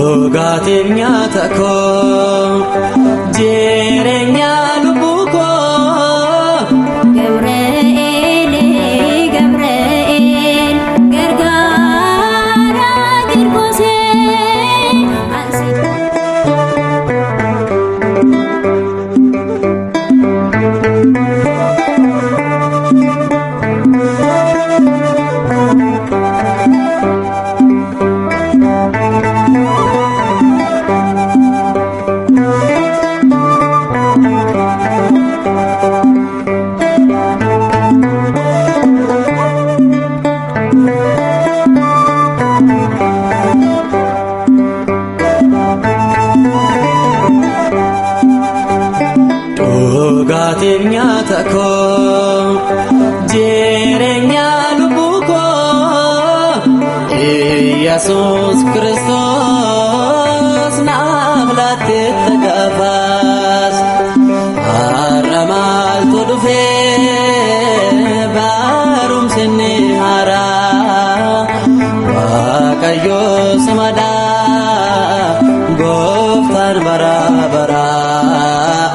Dhugaatinya takko jireenya lubbuu koo Gabri'eel Gabri'eel gargaara dirqoosee ansi. Dhugaatinya takko jireenya lubbuu koo Yesuus Kiristoos naaf laatteetta gaafas har'a maaltu dhufee barumsi inni haaraa Waaqayyo simadhaa gooftaan bara baraa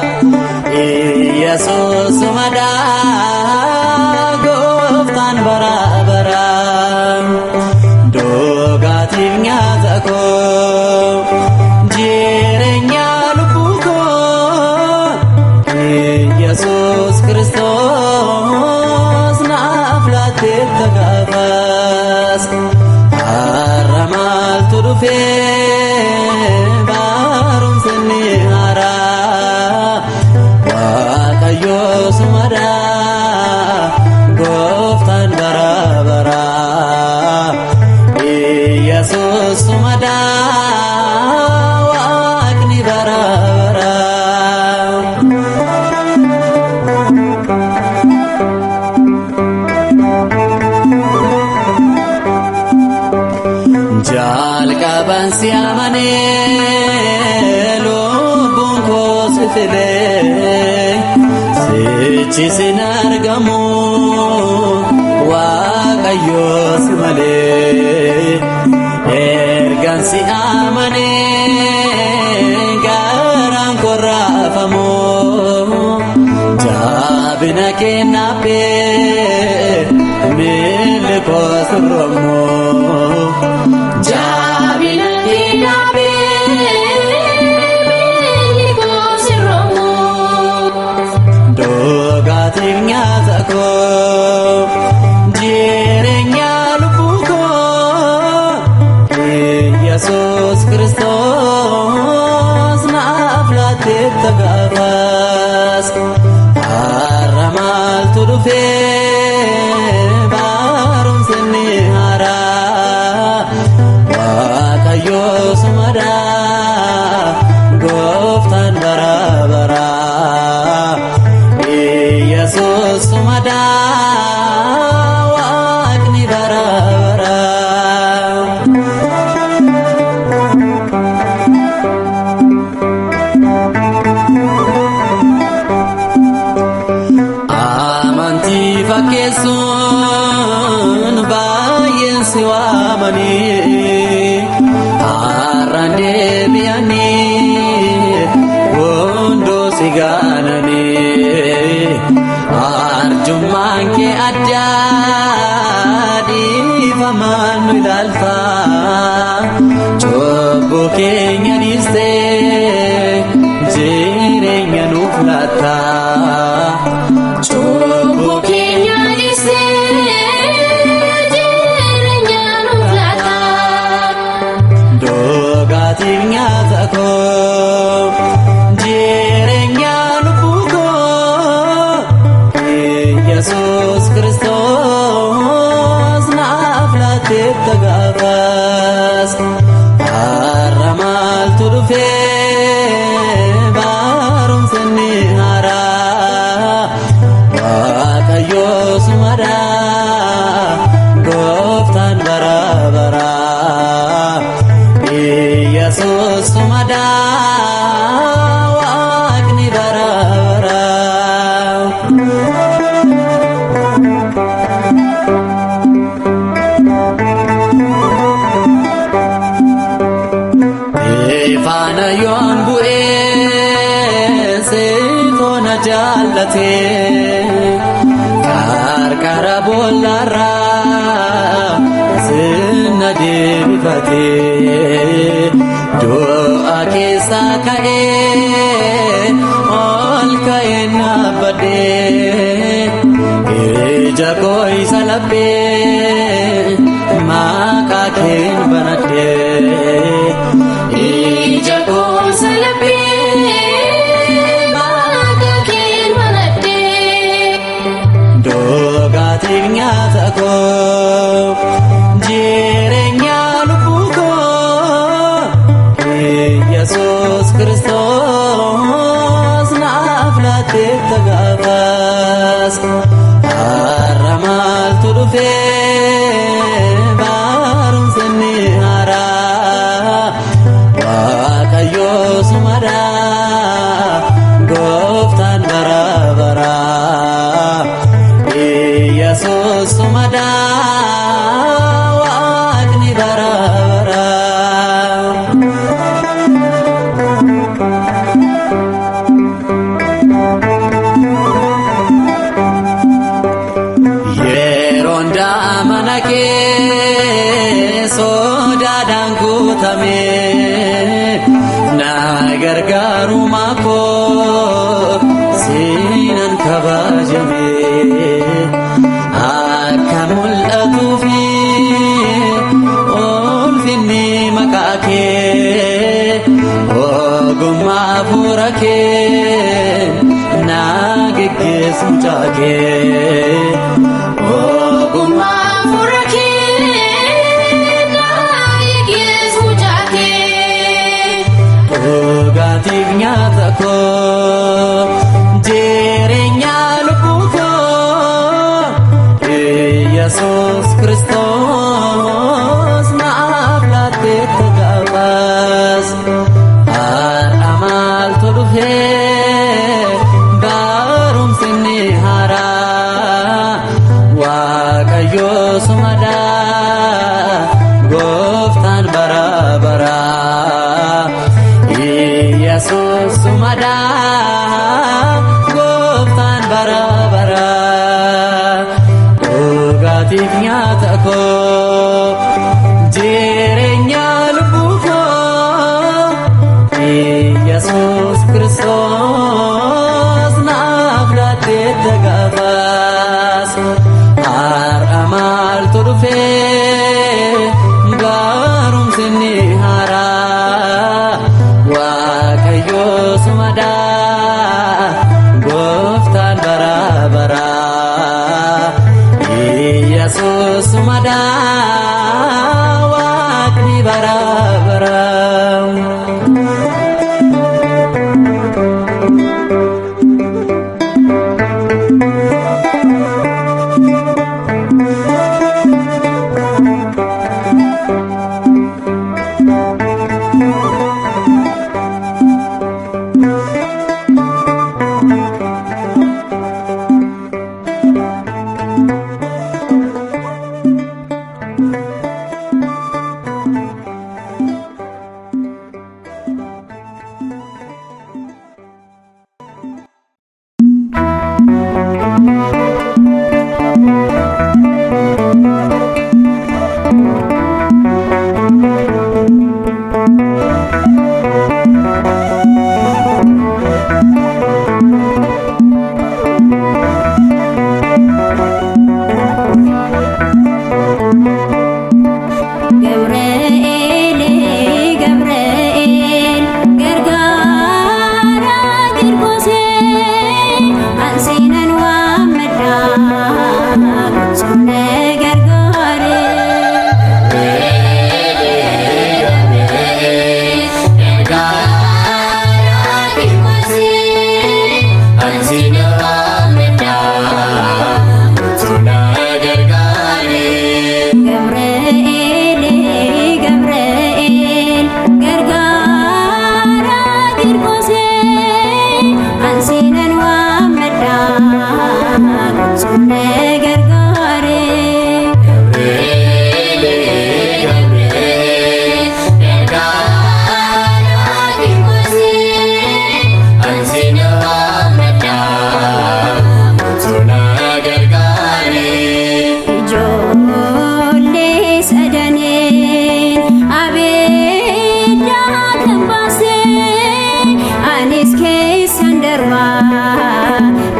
Yesuus madaa gooftaan bara baraa dhugaatinya takko jireenya lubbuu koo Yesuus Kiristoos naaf laatteetta gaafas har'a maaltu dhufee barumsi inni haaraa Waaqayyo simadhaa gooftaan bara baraa Yesuus simadhaa waaqni bara baraa. Jalqaban si amanee lubbuun koo si filee sichi sin argamu Waaqayyo si malee ergan si amanee garaan koo raafamu jabina kee naaffee miilli koo sirramu Jabina kee naaffee miilli koo sirramu. Dhugaatinya takko jireenya lubbuu koo Yesuus Kiristoos naaf laatteetta gaafas har'a maaltu dhufee barumsi inni haaraa Waaqayyo simadhaa gooftaan bara baraa Yesuus simadhaa waaqni bara baraa. Amantii fakkeessuun baay'een si waamanii har'aan deebi'anii hunduu si gaananii arjummaan kee addaa dhiifamaan nu ilaalfaa cubbuu keenya dhiistee jireenya nuuf laattaa. Cubbuu keenya dhiistee jireenya nuuf laattaa. Dhugaatinya takko jireenya lubbuu koo Yesuus Kiristoos naaf laatteetta gaafas har'a maaltu dhufee barumsi inni haaraa Waaqayyo simadhaa gooftaan bara baraa Yesuus simadhaa waaqni bara baraa. yoon bu'ee seetona jaallate qarqara boollarraa sinna deebifate du'a keessaa ka'ee ol ka'ee naabbadhee ija koo isa laphee maqaa keen banadhee ija koo isa laphee maqaa keen banadhee dhugaatiin nyaata koo jireenya lubbuu koo Yesuus Kiristoos naaf laatteetta gaafas har'a maaltu dhufee barumsa inni haaraa Waaqayyoo sumadaa gooftaan bara baraa Yesuus sumadaa Waaqni bara baraa. Yeroon daamana kee sodaadhaan guutamee na gargaarummaa koo siinan kabajamee akka mul'atuufi ulfinni maqaa kee ogummaa hafuura kee na geggeessu mucaa kee ogummaa hafuura kee na geggeessu mucaa kee dhugaatiif nyaata koo jireenya lubbuu koo Yesuus Kiristoos naaf laatteetta gaafas har'a maaltu dhufee barumsi inni haaraa Waaqayyoo sumadaa gooftaan bara baraa Yesuus sumadaa gooftaan bara baraa dhugaatiif nyaata koo jireenya lubbuu koo Yesuus Kiristoos naaf laatteetta gaafas har'a maaltu dhufee barumsi inni haaraa Waaqayyoo sumadaa gooftaan bara baraa Yesuus sumadaa Waaqni bara baraa.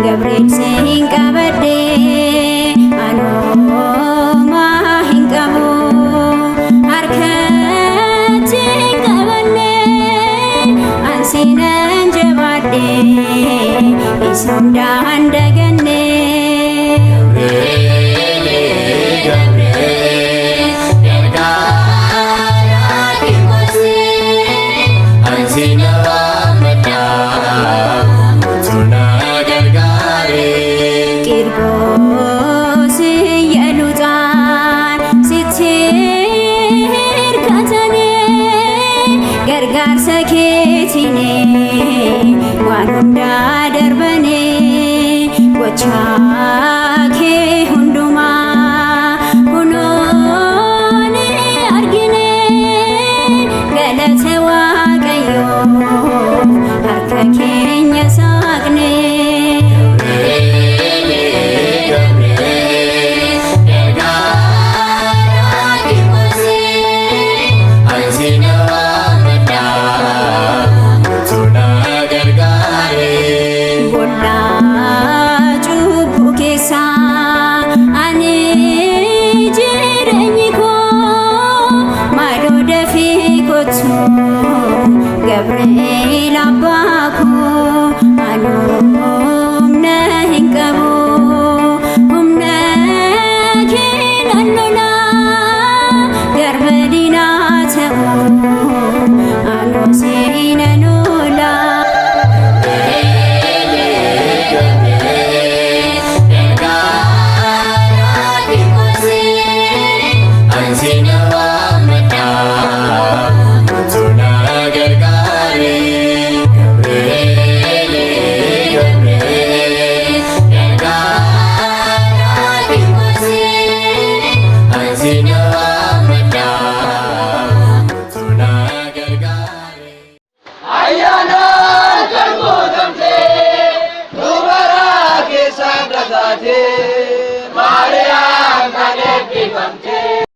Gabriel siin qabadde anuma hin qabu harkatti hin qabanne ansiinan jabaadhe isa hundaan daganne. Gargaarsa keetine waan hundaa darbane gochaa kee hundumaa kunooni argine galata Waaqayyoo harka keenya saaqne. Gabriel abbaako humna hin qabu humna keenan lola garba diinaa ta'u anoo seenan oola. Maria,